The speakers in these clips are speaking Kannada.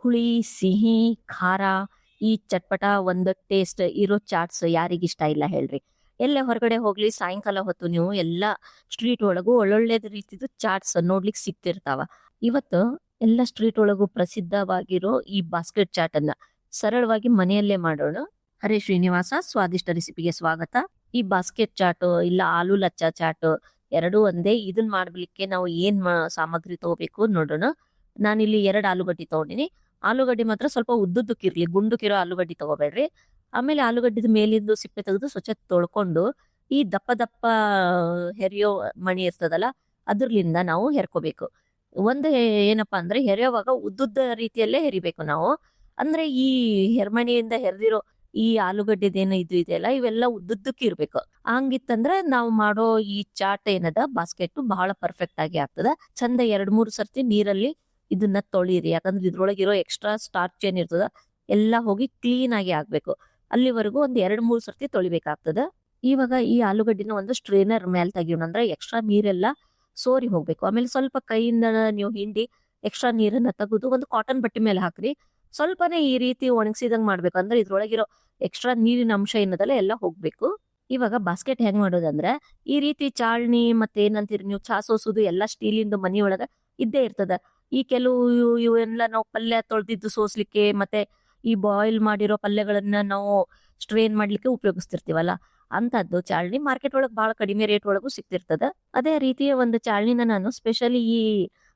ಹುಳಿ, ಸಿಹಿ, ಖಾರ, ಈ ಚಟ್ಪಟ ಒಂದು ಟೇಸ್ಟ್ ಇರೋ ಚಾಟ್ಸ್ ಯಾರಿಗಿಷ್ಟ ಇಲ್ಲ ಹೇಳ್ರಿ. ಎಲ್ಲೇ ಹೊರಗಡೆ ಹೋಗ್ಲಿ ಸಾಯಂಕಾಲ ಹೊತ್ತು ನೀವು ಎಲ್ಲಾ ಸ್ಟ್ರೀಟ್ ಒಳಗು ಒಳ್ಳೊಳ್ಳೆದ್ ರೀತಿದು ಚಾಟ್ಸ್ ನೋಡ್ಲಿಕ್ ಸಿಗ್ತಿರ್ತಾವ. ಇವತ್ತು ಎಲ್ಲ ಸ್ಟ್ರೀಟ್ ಒಳಗು ಪ್ರಸಿದ್ಧವಾಗಿರೋ ಈ ಬಾಸ್ಕೆಟ್ ಚಾಟ್ ಅನ್ನ ಸರಳವಾಗಿ ಮನೆಯಲ್ಲೇ ಮಾಡೋಣ. ಹರೇ ಶ್ರೀನಿವಾಸ ಸ್ವಾದಿಷ್ಟ ರೆಸಿಪಿಗೆ ಸ್ವಾಗತ. ಈ ಬಾಸ್ಕೆಟ್ ಚಾಟ್ ಇಲ್ಲ ಆಲೂ ಲಚ್ಚಾ ಚಾಟ್ ಎರಡೂ ಒಂದೇ. ಇದನ್ ಮಾಡ್ಲಿಕ್ಕೆ ನಾವು ಏನ್ ಸಾಮಗ್ರಿ ತಗೋಬೇಕು ನೋಡೋಣ. ನಾನಿಲ್ಲಿ 2 ಆಲೂಗಡ್ಡಿ ತಗೊಂಡಿನಿ. ಆಲೂಗಡ್ಡೆ ಮಾತ್ರ ಸ್ವಲ್ಪ ಉದ್ದುದ್ದಕ್ಕಿರ್ಲಿ, ಗುಂಡುಕಿರೋ ಆಲೂಗಡ್ಡಿ ತಗೋಬೇಡ್ರಿ. ಆಮೇಲೆ ಆಲೂಗಡ್ಡಿದ ಮೇಲಿಂದು ಸಿಪ್ಪೆ ತೆಗೆದು ಸ್ವಚ್ಛ ತೊಳ್ಕೊಂಡು ಈ ದಪ್ಪ ದಪ್ಪ ಹೆರಿಯೋ ಮಣಿ ಇರ್ತದಲ್ಲ ಅದ್ರಲಿಂದ ನಾವು ಹೆರ್ಕೋಬೇಕು. ಒಂದು ಏನಪ್ಪಾ ಅಂದ್ರೆ ಹೆರೆಯುವಾಗ ಉದ್ದುದ್ದ ರೀತಿಯಲ್ಲೇ ಹೆರಿಬೇಕು ನಾವು. ಅಂದ್ರೆ ಈ ಹೆರ್ಮಣಿಯಿಂದ ಹೆರ್ದಿರೋ ಈ ಆಲೂಗಡ್ಡೆದೇನು ಇದು ಇದೆಯಲ್ಲ ಇವೆಲ್ಲ ಉದ್ದುದ್ದಕ್ಕೆ ಇರ್ಬೇಕು. ಹಂಗಿತ್ತಂದ್ರ ನಾವು ಮಾಡೋ ಈ ಚಾಟ್ ಏನದ ಬಾಸ್ಕೆಟ್ ಬಹಳ ಪರ್ಫೆಕ್ಟ್ ಆಗಿ ಆಗ್ತದ. ಚಂದ 2-3 ಸರ್ತಿ ನೀರಲ್ಲಿ ಇದನ್ನ ತೊಳಿರಿ. ಯಾಕಂದ್ರೆ ಇದ್ರೊಳಗಿರೋ ಎಕ್ಸ್ಟ್ರಾ ಸ್ಟಾರ್ಚ್ ಏನಿರ್ತದ ಎಲ್ಲ ಹೋಗಿ ಕ್ಲೀನ್ ಆಗಿ ಆಗ್ಬೇಕು. ಅಲ್ಲಿವರೆಗೂ ಒಂದ್ 2-3 ಸರ್ತಿ ತೊಳಿಬೇಕಾಗ್ತದ. ಇವಾಗ ಈ ಆಲೂಗಡ್ಡಿನ ಒಂದು ಸ್ಟ್ರೇನರ್ ಮೇಲೆ ತೆಗಿಯೋಣ. ಅಂದ್ರೆ ಎಕ್ಸ್ಟ್ರಾ ನೀರೆಲ್ಲ ಸೋರಿ ಹೋಗ್ಬೇಕು. ಆಮೇಲೆ ಸ್ವಲ್ಪ ಕೈಯಿಂದ ನೀವು ಹಿಂಡಿ ಎಕ್ಸ್ಟ್ರಾ ನೀರನ್ನ ತೆಗೆದು ಒಂದು ಕಾಟನ್ ಬಟ್ಟೆ ಮೇಲೆ ಹಾಕ್ರಿ. ಸ್ವಲ್ಪನೇ ಈ ರೀತಿ ಒಣಗಿಸಿದಂಗ್ ಮಾಡ್ಬೇಕು. ಅಂದ್ರೆ ಇದ್ರೊಳಗಿರೋ ಎಕ್ಸ್ಟ್ರಾ ನೀರಿನ ಅಂಶ ಏನದಲ್ಲ ಎಲ್ಲ ಹೋಗ್ಬೇಕು. ಇವಾಗ ಬಾಸ್ಕೆಟ್ ಹೆಂಗ್ ಮಾಡೋದಂದ್ರೆ ಈ ರೀತಿ ಚಾಳ್ನಿ ಮತ್ತೆ ಏನಂತೀರಿ ನೀವು ಚಾ ಸೋಸುದು ಎಲ್ಲ ಸ್ಟೀಲಿಂದ ಮನಿಯೊಳಗ ಇದ್ದೇ ಇರ್ತದ. ಈ ಕೆಲವು ಇವೆಲ್ಲ ನಾವು ಪಲ್ಯ ತೊಳೆದಿದ್ದು ಸೋಸ್ಲಿಕ್ಕೆ ಮತ್ತೆ ಈ ಬಾಯ್ಲ್ ಮಾಡಿರೋ ಪಲ್ಯಗಳನ್ನ ನಾವು ಸ್ಟ್ರೇನ್ ಮಾಡ್ಲಿಕ್ಕೆ ಉಪಯೋಗಿಸ್ತಿರ್ತೀವಲ್ಲ ಅಂತದ್ದು ಚಾಳ್ನಿ ಮಾರ್ಕೆಟ್ ಒಳಗ್ ಬಹಳ ಕಡಿಮೆ ರೇಟ್ ಒಳಗೂ ಸಿಗ್ತಿರ್ತದ. ಅದೇ ರೀತಿಯ ಒಂದು ಚಾಳ್ನಿನ ನಾನು ಸ್ಪೆಷಲಿ ಈ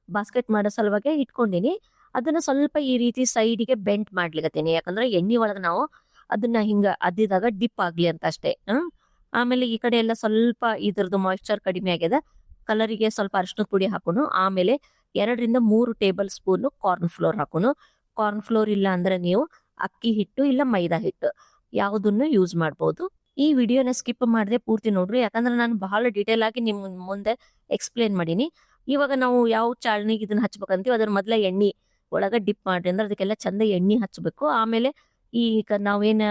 ಬಾಸ್ಕೆಟ್ ಮಾಡೋ ಸಲುವಾಗಿ ಇಟ್ಕೊಂಡಿನಿ. ಅದನ್ನ ಸ್ವಲ್ಪ ಈ ರೀತಿ ಸೈಡಿಗೆ ಬೆಂಟ್ ಮಾಡ್ಲಿಕತ್ತೀನಿ. ಯಾಕಂದ್ರೆ ಎಣ್ಣೆ ಒಳಗ ನಾವು ಅದನ್ನ ಹಿಂಗ ಅದ್ದಿದಾಗ ಡಿಪ್ ಆಗ್ಲಿ ಅಂತ ಅಷ್ಟೇ. ಆಮೇಲೆ ಈ ಕಡೆ ಎಲ್ಲ ಸ್ವಲ್ಪ ಇದ್ರದ್ದು ಮಾಯಿಶ್ಚರ್ ಕಡಿಮೆ ಆಗ್ಯದ. ಕಲರಿಗೆ ಸ್ವಲ್ಪ ಅರಿಶಿಣದ ಪುಡಿ ಹಾಕೋನು. ಆಮೇಲೆ 2-3 ಟೇಬಲ್ ಸ್ಪೂನ್ ಕಾರ್ನ್ ಫ್ಲೋರ್ ಹಾಕೋನು. ಕಾರ್ನ್ ಫ್ಲೋರ್ ಇಲ್ಲ ಅಂದ್ರೆ ನೀವು ಅಕ್ಕಿ ಹಿಟ್ಟು ಇಲ್ಲ ಮೈದಾ ಹಿಟ್ಟು ಯಾವುದನ್ನು ಯೂಸ್ ಮಾಡ್ಬೋದು. ಈ ವಿಡಿಯೋನ ಸ್ಕಿಪ್ ಮಾಡದೆ ಪೂರ್ತಿ ನೋಡ್ರಿ. ಯಾಕಂದ್ರೆ ನಾನು ಬಹಳ ಡೀಟೇಲ್ ಆಗಿ ನಿಮ್ ಮುಂದೆ ಎಕ್ಸ್ಪ್ಲೇನ್ ಮಾಡೀನಿ. ಇವಾಗ ನಾವು ಯಾವ ಚಾಳ್ನಿಗೆ ಇದನ್ನ ಹಚ್ಬೇಕಂತೀವಿ ಅದ್ರ ಮೊದ್ಲ ಎಣ್ಣೆ ಒಳಗ ಡಿಪ್ ಮಾಡ್ರಿ. ಅಂದ್ರೆ ಅದಕ್ಕೆಲ್ಲ ಚಂದ ಎಣ್ಣೆ ಹಚ್ಬೇಕು. ಆಮೇಲೆ ಈ ನಾವೇನ್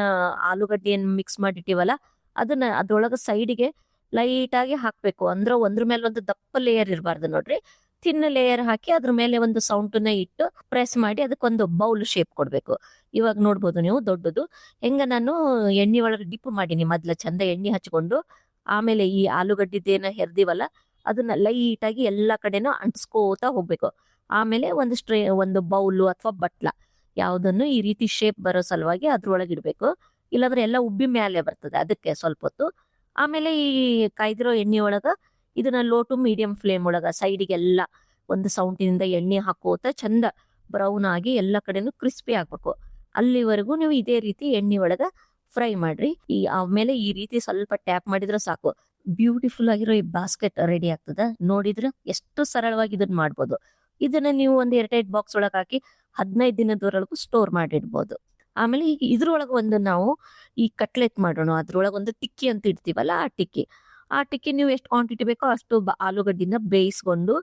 ಆಲೂಗಡ್ಡೆ ಏನ್ ಮಿಕ್ಸ್ ಮಾಡಿಟ್ಟಿವಲ್ಲ ಅದನ್ನ ಅದ್ರೊಳಗ ಸೈಡಿಗೆ ಲೈಟ್ ಆಗಿ ಹಾಕ್ಬೇಕು. ಅಂದ್ರೆ ಒಂದ್ರ ಮೇಲೆ ಒಂದು ದಪ್ಪ ಲೇಯರ್ ಇರಬಾರ್ದು ನೋಡ್ರಿ. ತಿನ್ನ ಲೇಯರ್ ಹಾಕಿ ಅದ್ರ ಮೇಲೆ ಒಂದು ಸೌಂಟನ್ನ ಇಟ್ಟು ಪ್ರೆಸ್ ಮಾಡಿ ಅದಕ್ಕೊಂದು ಬೌಲ್ ಶೇಪ್ ಕೊಡ್ಬೇಕು. ಇವಾಗ ನೋಡ್ಬೋದು ನೀವು ದೊಡ್ಡದು ಹೆಂಗ ನಾನು ಎಣ್ಣೆ ಒಳಗೆ ಡಿಪ್ ಮಾಡೀನಿ. ಮೊದ್ಲ ಚಂದ ಎಣ್ಣೆ ಹಚ್ಕೊಂಡು ಆಮೇಲೆ ಈ ಆಲೂಗಡ್ಡಿದೇನ ಹೆರ್ದಿವಲ್ಲ ಅದನ್ನ ಲೈಟ್ ಆಗಿ ಎಲ್ಲಾ ಕಡೆನೂ ಅಂಟಿಸ್ಕೋತಾ ಹೋಗ್ಬೇಕು. ಆಮೇಲೆ ಒಂದು ಬೌಲು ಅಥವಾ ಬಟ್ಲ ಯಾವ್ದನ್ನು ಈ ರೀತಿ ಶೇಪ್ ಬರೋ ಸಲುವಾಗಿ ಅದ್ರೊಳಗೆ ಇಡ್ಬೇಕು. ಇಲ್ಲಾಂದ್ರೆ ಎಲ್ಲ ಉಬ್ಬಿ ಮ್ಯಾಲೆ ಬರ್ತದೆ. ಅದಕ್ಕೆ ಸ್ವಲ್ಪ ಹೊತ್ತು ಆಮೇಲೆ ಈ ಕಾಯ್ದಿರೋ ಎಣ್ಣೆ ಒಳಗ ಇದನ್ನ ಲೋ ಟು ಮೀಡಿಯಂ ಫ್ಲೇಮ್ ಒಳಗ ಸೈಡಿಗೆಲ್ಲ ಒಂದು ಸೌಂಟಿನಿಂದ ಎಣ್ಣೆ ಹಾಕೋತ ಚಂದ ಬ್ರೌನ್ ಆಗಿ ಎಲ್ಲ ಕಡೆನೂ ಕ್ರಿಸ್ಪಿ ಆಗ್ಬೇಕು. ಅಲ್ಲಿವರೆಗೂ ನೀವು ಇದೇ ರೀತಿ ಎಣ್ಣೆ ಒಳಗ ಫ್ರೈ ಮಾಡ್ರಿ. ಆಮೇಲೆ ಈ ರೀತಿ ಸ್ವಲ್ಪ ಟ್ಯಾಪ್ ಮಾಡಿದ್ರೆ ಸಾಕು, ಬ್ಯೂಟಿಫುಲ್ ಆಗಿರೋ ಈ ಬಾಸ್ಕೆಟ್ ರೆಡಿ ಆಗ್ತದ. ನೋಡಿದ್ರೆ ಎಷ್ಟು ಸರಳವಾಗಿ ಇದನ್ನ ಮಾಡ್ಬೋದು. ಇದನ್ನ ನೀವು ಒಂದು ಏರ್ಟೈಟ್ ಬಾಕ್ಸ್ ಒಳಗೆ ಹಾಕಿ 15 ದಿನದವರೆಗೂ ಸ್ಟೋರ್ ಮಾಡಿಡ್ಬೋದು. ಆಮೇಲೆ ಈಗ ಇದ್ರೊಳಗ ಒಂದು ನಾವು ಈ ಕಟ್ಲೆಟ್ ಮಾಡೋಣ. ಅದ್ರೊಳಗ ಒಂದು ಟಿಕ್ಕಿ ಅಂತ ಇಡ್ತೀವಲ್ಲ ಆ ಟಿಕ್ಕಿ ನೀವು ಎಷ್ಟು ಕ್ವಾಂಟಿಟಿ ಬೇಕೋ ಅಷ್ಟು ಆಲೂಗಡ್ಡಿನ ಬೇಯಿಸ್ಕೊಂಡು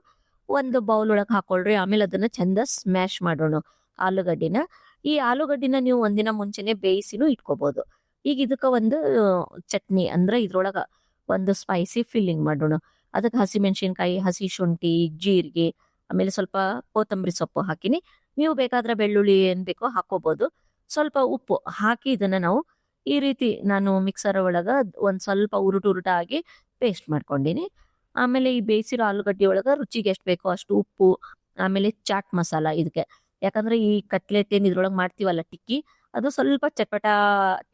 ಒಂದು ಬೌಲ್ ಒಳಗೆ ಹಾಕೊಳ್ರಿ. ಆಮೇಲೆ ಅದನ್ನ ಚಂದ ಸ್ಮ್ಯಾಶ್ ಮಾಡೋಣ ಆಲೂಗಡ್ಡಿನ. ಈ ಆಲೂಗಡ್ಡಿನ ನೀವು ಒಂದಿನ ಮುಂಚೆನೆ ಬೇಯಿಸಿನೂ ಇಟ್ಕೋಬಹುದು. ಈಗ ಇದಕ್ಕ ಒಂದು ಚಟ್ನಿ ಅಂದ್ರೆ ಇದ್ರೊಳಗ ಒಂದು ಸ್ಪೈಸಿ ಫಿಲ್ಲಿಂಗ್ ಮಾಡೋಣ. ಅದಕ್ಕೆ ಹಸಿಮೆಣಸಿನ್ಕಾಯಿ, ಹಸಿ ಶುಂಠಿ, ಜೀರಿಗೆ, ಆಮೇಲೆ ಸ್ವಲ್ಪ ಕೊತ್ತಂಬರಿ ಸೊಪ್ಪು ಹಾಕಿನಿ. ನೀವು ಬೇಕಾದ್ರೆ ಬೆಳ್ಳುಳ್ಳಿ ಏನ್ ಬೇಕೋ ಹಾಕೋಬಹುದು. ಸ್ವಲ್ಪ ಉಪ್ಪು ಹಾಕಿ ಇದನ್ನ ನಾವು ಈ ರೀತಿ ನಾನು ಮಿಕ್ಸರ್ ಒಳಗ ಒಂದ್ ಸ್ವಲ್ಪ ಉರುಟ ಆಗಿ ಪೇಸ್ಟ್ ಮಾಡ್ಕೊಂಡಿನಿ. ಆಮೇಲೆ ಈ ಬೇಯಿಸಿರೋ ಆಲೂಗಡ್ಡೆ ಒಳಗ ರುಚಿಗೆ ಎಷ್ಟು ಬೇಕೋ ಅಷ್ಟು ಉಪ್ಪು, ಆಮೇಲೆ ಚಾಟ್ ಮಸಾಲ ಇದಕ್ಕೆ. ಯಾಕಂದ್ರೆ ಈ ಕಟ್ಲೆಟ್ ಏನ್ ಇದ್ರೊಳಗೆ ಮಾಡ್ತೀವಲ್ಲ ಟಿಕ್ಕಿ ಅದು ಸ್ವಲ್ಪ ಚಟ್ಪಟ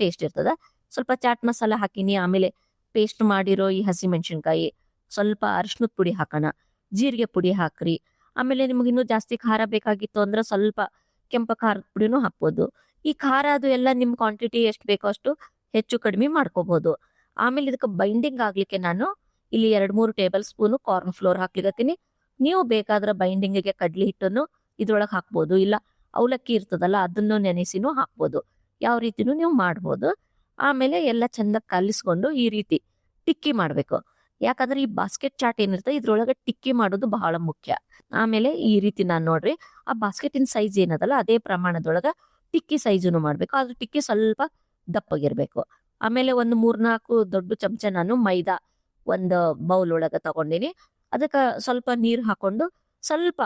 ಟೇಸ್ಟ್ ಇರ್ತದ. ಸ್ವಲ್ಪ ಚಾಟ್ ಮಸಾಲ ಹಾಕಿನಿ. ಆಮೇಲೆ ಪೇಸ್ಟ್ ಮಾಡಿರೋ ಈ ಹಸಿ ಮೆಣಸಿನ್ಕಾಯಿ, ಸ್ವಲ್ಪ ಅರಿಶಿಣದ ಪುಡಿ ಹಾಕೋಣ, ಜೀರಿಗೆ ಪುಡಿ ಹಾಕ್ರಿ. ಆಮೇಲೆ ನಿಮ್ಗೆ ಇನ್ನೂ ಜಾಸ್ತಿ ಖಾರ ಬೇಕಾಗಿತ್ತು ಅಂದ್ರೆ ಸ್ವಲ್ಪ ಕೆಂಪ ಖಾರದ ಪುಡಿನೂ ಹಾಕ್ಬೋದು. ಈ ಖಾರ ಅದು ಎಲ್ಲ ನಿಮ್ ಕ್ವಾಂಟಿಟಿ ಎಷ್ಟು ಬೇಕೋ ಅಷ್ಟು ಹೆಚ್ಚು ಕಡಿಮೆ ಮಾಡ್ಕೋಬಹುದು. ಆಮೇಲೆ ಇದಕ್ಕೆ ಬೈಂಡಿಂಗ್ ಆಗ್ಲಿಕ್ಕೆ ನಾನು ಇಲ್ಲಿ 2-3 ಟೇಬಲ್ ಸ್ಪೂನ್ ಕಾರ್ನ್ ಫ್ಲೋರ್ ಹಾಕ್ಲಿಕತ್ತೀನಿ. ನೀವು ಬೇಕಾದ್ರೆ ಬೈಂಡಿಂಗಿಗೆ ಕಡ್ಲಿ ಹಿಟ್ಟನ್ನು ಇದ್ರೊಳಗೆ ಹಾಕ್ಬೋದು. ಇಲ್ಲ ಅವಲಕ್ಕಿ ಇರ್ತದಲ್ಲ ಅದನ್ನು ನೆನೆಸಿನೂ ಹಾಕ್ಬೋದು. ಯಾವ ರೀತಿನೂ ನೀವು ಮಾಡ್ಬೋದು. ಆಮೇಲೆ ಎಲ್ಲ ಚಂದ ಕಲಿಸ್ಕೊಂಡು ಈ ರೀತಿ ಟಿಕ್ಕಿ ಮಾಡ್ಬೇಕು. ಯಾಕಂದ್ರೆ ಈ ಬಾಸ್ಕೆಟ್ ಚಾಟ್ ಏನಿರ್ತದೆ ಇದ್ರೊಳಗೆ ಟಿಕ್ಕಿ ಮಾಡೋದು ಬಹಳ ಮುಖ್ಯ. ಆಮೇಲೆ ಈ ರೀತಿ ನಾನ್ ನೋಡ್ರಿ ಆ ಬಾಸ್ಕೆಟಿನ ಸೈಜ್ ಏನದಲ್ಲ ಅದೇ ಪ್ರಮಾಣದೊಳಗ ಟಿಕ್ಕಿ ಸೈಜುನು ಮಾಡ್ಬೇಕು. ಆದ್ರೆ ಟಿಕ್ಕಿ ಸ್ವಲ್ಪ ದಪ್ಪಗಿರ್ಬೇಕು. ಆಮೇಲೆ ಒಂದು 3-4 ದೊಡ್ಡ ಚಮಚ ನಾನು ಮೈದಾ ಒಂದು ಬೌಲ್ ಒಳಗ ತಗೊಂಡಿನಿ. ಅದಕ್ಕ ಸ್ವಲ್ಪ ನೀರ್ ಹಾಕೊಂಡು ಸ್ವಲ್ಪ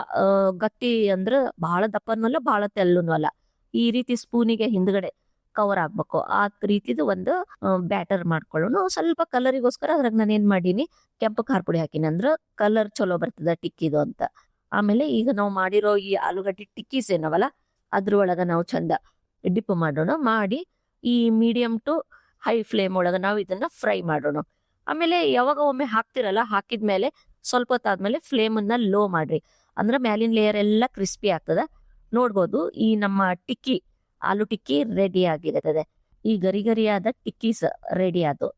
ಗಟ್ಟಿ ಅಂದ್ರೆ ಬಹಳ ದಪ್ಪನೂ ಅಲ್ಲ, ಬಹಳ ತೆಳ್ಳನೂ ಅಲ್ಲ. ಈ ರೀತಿ ಸ್ಪೂನಿಗೆ ಹಿಂದ್ಗಡೆ ಕವರ್ ಆಗ್ಬೇಕು. ಆ ರೀತಿದು ಒಂದು ಬ್ಯಾಟರ್ ಮಾಡ್ಕೊಳ್ಳೋಣ. ಸ್ವಲ್ಪ ಕಲರಿಗೋಸ್ಕರ ಅದ್ರಾಗ ನಾನು ಏನ್ ಮಾಡೀನಿ, ಕೆಂಪು ಖಾರ ಪುಡಿ ಹಾಕಿನಿ. ಅಂದ್ರ ಕಲರ್ ಚಲೋ ಬರ್ತದ ಟಿಕ್ಕಿದು ಅಂತ. ಆಮೇಲೆ ಈಗ ನಾವು ಮಾಡಿರೋ ಈ ಆಲೂಗಡ್ಡೆ ಟಿಕ್ಕೀಸ್ ಏನವಲ್ಲ, ಅದ್ರೊಳಗ ನಾವು ಚಂದ ಡಿಪ್ ಮಾಡೋಣ. ಮಾಡಿ ಈ ಮೀಡಿಯಂ ಟು ಹೈ ಫ್ಲೇಮ್ ಒಳಗ ನಾವು ಇದನ್ನ ಫ್ರೈ ಮಾಡೋಣ. ಆಮೇಲೆ ಯಾವಾಗ ಒಮ್ಮೆ ಹಾಕ್ತಿರಲ್ಲ, ಹಾಕಿದ್ಮೇಲೆ ಸ್ವಲ್ಪ ಹೊತ್ತಾದ್ಮೇಲೆ ಫ್ಲೇಮ್ ಅನ್ನ ಲೋ ಮಾಡ್ರಿ. ಅಂದ್ರೆ ಮ್ಯಾಲಿನ ಲೇಯರ್ ಎಲ್ಲ ಕ್ರಿಸ್ಪಿ ಆಗ್ತದ. ನೋಡ್ಬೋದು ಈ ನಮ್ಮ ಟಿಕ್ಕಿ, ಆಲೂ ಟಿಕ್ಕಿ ರೆಡಿ ಆಗಿರ್ತದೆ. ಈ ಗರಿ ಗರಿಯಾದ ಟಿಕ್ಕೀಸ್ ರೆಡಿ ಆದವು.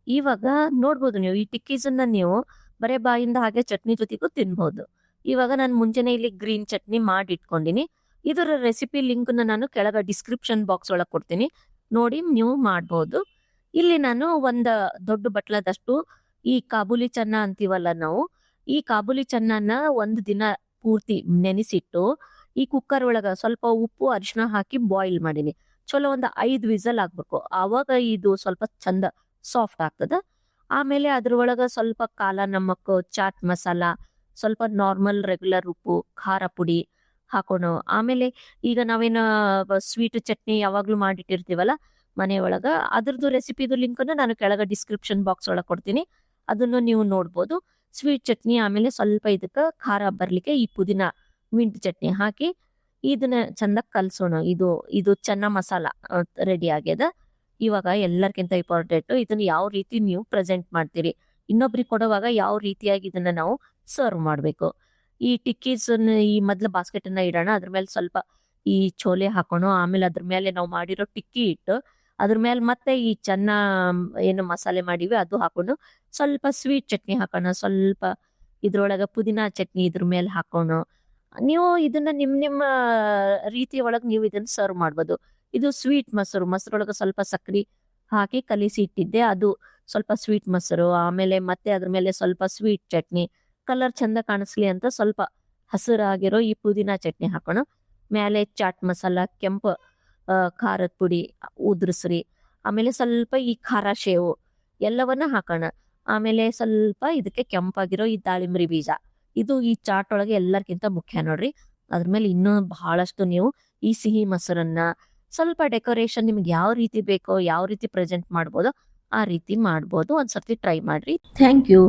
ಇವಾಗ ನೋಡ್ಬೋದು ನೀವು ಈ ಟಿಕ್ಕೀಸ್ ಅನ್ನ ನೀವು ಬರೇ ಬಾಯಿಂದ ಹಾಗೆ ಚಟ್ನಿ ಜೊತೆಗೂ ತಿನ್ಬಹುದು. ಇವಾಗ ನಾನು ಮುಂಚೆನೆ ಇಲ್ಲಿ ಗ್ರೀನ್ ಚಟ್ನಿ ಮಾಡಿ ಇಟ್ಕೊಂಡಿನಿ. ಇದರ ರೆಸಿಪಿ ಲಿಂಕ್ ನಾನು ಕೆಳಗ ಡಿಸ್ಕ್ರಿಪ್ಷನ್ ಬಾಕ್ಸ್ ಒಳಗೆ ಕೊಡ್ತೀನಿ, ನೋಡಿ ನೀವು ಮಾಡ್ಬೋದು. ಇಲ್ಲಿ ನಾನು ಒಂದ್ ದೊಡ್ಡ ಬಟ್ಲದಷ್ಟು ಈ ಕಾಬೂಲಿ ಚೆನ್ನ ಅಂತೀವಲ್ಲ ನಾವು, ಈ ಕಾಬೂಲಿ ಚೆನ್ನನ ಒಂದ್ ದಿನ ಪೂರ್ತಿ ನೆನೆಸಿಟ್ಟು ಈ ಕುಕ್ಕರ್ ಒಳಗ ಸ್ವಲ್ಪ ಉಪ್ಪು ಅರಿಶಿನ ಹಾಕಿ ಬಾಯ್ಲ್ ಮಾಡೀನಿ. ಚಲೋ ಒಂದ್ 5 ವಿಸಲ್ ಆಗ್ಬೇಕು. ಆವಾಗ ಇದು ಸ್ವಲ್ಪ ಚಂದ ಸಾಫ್ಟ್ ಆಗ್ತದ. ಆಮೇಲೆ ಅದ್ರ ಒಳಗ ಸ್ವಲ್ಪ ಕಾಲ ನಮಕ್, ಚಾಟ್ ಮಸಾಲ, ಸ್ವಲ್ಪ ನಾರ್ಮಲ್ ರೆಗ್ಯುಲರ್ ಉಪ್ಪು, ಖಾರ ಪುಡಿ ಹಾಕೋಣ. ಆಮೇಲೆ ಈಗ ನಾವೇನ ಸ್ವೀಟ್ ಚಟ್ನಿ ಯಾವಾಗ್ಲೂ ಮಾಡಿಟ್ಟಿರ್ತೀವಲ್ಲ ಮನೆಯೊಳಗ, ಅದ್ರದ್ದು ರೆಸಿಪಿದು ಲಿಂಕ್ ನಾನು ಕೆಳಗ ಡಿಸ್ಕ್ರಿಪ್ಷನ್ ಬಾಕ್ಸ್ ಒಳಗೆ ಕೊಡ್ತೀನಿ, ಅದನ್ನು ನೀವು ನೋಡ್ಬೋದು. ಸ್ವೀಟ್ ಚಟ್ನಿ, ಆಮೇಲೆ ಸ್ವಲ್ಪ ಇದಕ್ಕ ಖಾರ ಬರ್ಲಿಕ್ಕೆ ಈ ಪುದೀನ ಮಿಂಟ್ ಚಟ್ನಿ ಹಾಕಿ ಇದನ್ನ ಚಂದ ಕಲ್ಸೋಣ. ಇದು ಚೆನ್ನ ಮಸಾಲ ರೆಡಿ ಆಗ್ಯದ. ಇವಾಗ ಎಲ್ಲರ್ಕಿಂತ ಇಂಪಾರ್ಟೆಂಟ್, ಇದನ್ನ ಯಾವ ರೀತಿ ನೀವು ಪ್ರೆಸೆಂಟ್ ಮಾಡ್ತೀರಿ, ಇನ್ನೊಬ್ರಿಗೆ ಕೊಡುವಾಗ ಯಾವ ರೀತಿಯಾಗಿ ಇದನ್ನ ನಾವು ಸರ್ವ್ ಮಾಡ್ಬೇಕು. ಈ ಟಿಕ್ಕೀಸ್ ಈ ಮೊದ್ಲು ಬಾಸ್ಕೆಟ್ ಅನ್ನ ಇಡೋಣ. ಅದ್ರ ಮೇಲೆ ಸ್ವಲ್ಪ ಈ ಚೋಲೆ ಹಾಕೋಣ. ಆಮೇಲೆ ಅದ್ರ ಮೇಲೆ ನಾವು ಮಾಡಿರೋ ಟಿಕ್ಕಿ ಇಟ್ಟು ಅದ್ರ ಮೇಲೆ ಮತ್ತೆ ಈ ಚೆನ್ನ ಏನು ಮಸಾಲೆ ಮಾಡಿವಿ ಅದು ಹಾಕೊಂಡು ಸ್ವಲ್ಪ ಸ್ವೀಟ್ ಚಟ್ನಿ ಹಾಕೋಣ. ಸ್ವಲ್ಪ ಇದ್ರೊಳಗ ಪುದೀನಾ ಚಟ್ನಿ ಇದ್ರ ಮೇಲೆ ಹಾಕೋಣ. ನೀವು ಇದನ್ನ ನಿಮ್ಮ ರೀತಿಯ ಒಳಗ್ ನೀವು ಇದನ್ನ ಸರ್ವ್ ಮಾಡ್ಬೋದು. ಇದು ಸ್ವೀಟ್ ಮೊಸರೊಳಗ ಸ್ವಲ್ಪ ಸಕ್ರಿ ಹಾಕಿ ಕಲಿಸಿ ಇಟ್ಟಿದ್ದೆ, ಅದು ಸ್ವಲ್ಪ ಸ್ವೀಟ್ ಮೊಸರು. ಆಮೇಲೆ ಮತ್ತೆ ಅದ್ರ ಮೇಲೆ ಸ್ವಲ್ಪ ಸ್ವೀಟ್ ಚಟ್ನಿ, ಕಲರ್ ಚಂದ ಕಾಣಿಸ್ಲಿ ಅಂತ ಸ್ವಲ್ಪ ಹಸಿರಾಗಿರೋ ಈ ಪುದೀನಾ ಚಟ್ನಿ ಹಾಕೋಣ. ಮೇಲೆ ಚಾಟ್ ಮಸಾಲ, ಕೆಂಪು ಖಾರದ ಪುಡಿ ಉದುರಿಸ್ರಿ. ಆಮೇಲೆ ಸ್ವಲ್ಪ ಈ ಖಾರ ಶೇವು ಎಲ್ಲವನ್ನ ಹಾಕೋಣ. ಆಮೇಲೆ ಸ್ವಲ್ಪ ಇದಕ್ಕೆ ಕೆಂಪಾಗಿರೋ ಈ ದಾಳಿಂಬ್ರಿ ಬೀಜ, ಇದು ಈ ಚಾಟ್ ಒಳಗೆ ಎಲ್ಲರ್ಕಿಂತ ಮುಖ್ಯ ನೋಡ್ರಿ. ಅದ್ರ ಮೇಲೆ ಇನ್ನೂ ಬಹಳಷ್ಟು ನೀವು ಈ ಸಿಹಿ ಮೊಸರನ್ನ ಸ್ವಲ್ಪ ಡೆಕೋರೇಷನ್ ನಿಮ್ಗೆ ಯಾವ ರೀತಿ ಬೇಕೋ, ಯಾವ ರೀತಿ ಪ್ರೆಸೆಂಟ್ ಮಾಡ್ಬೋದೋ ಆ ರೀತಿ ಮಾಡ್ಬೋದು. ಒಂದ್ಸರ್ತಿ ಟ್ರೈ ಮಾಡ್ರಿ. Thank you.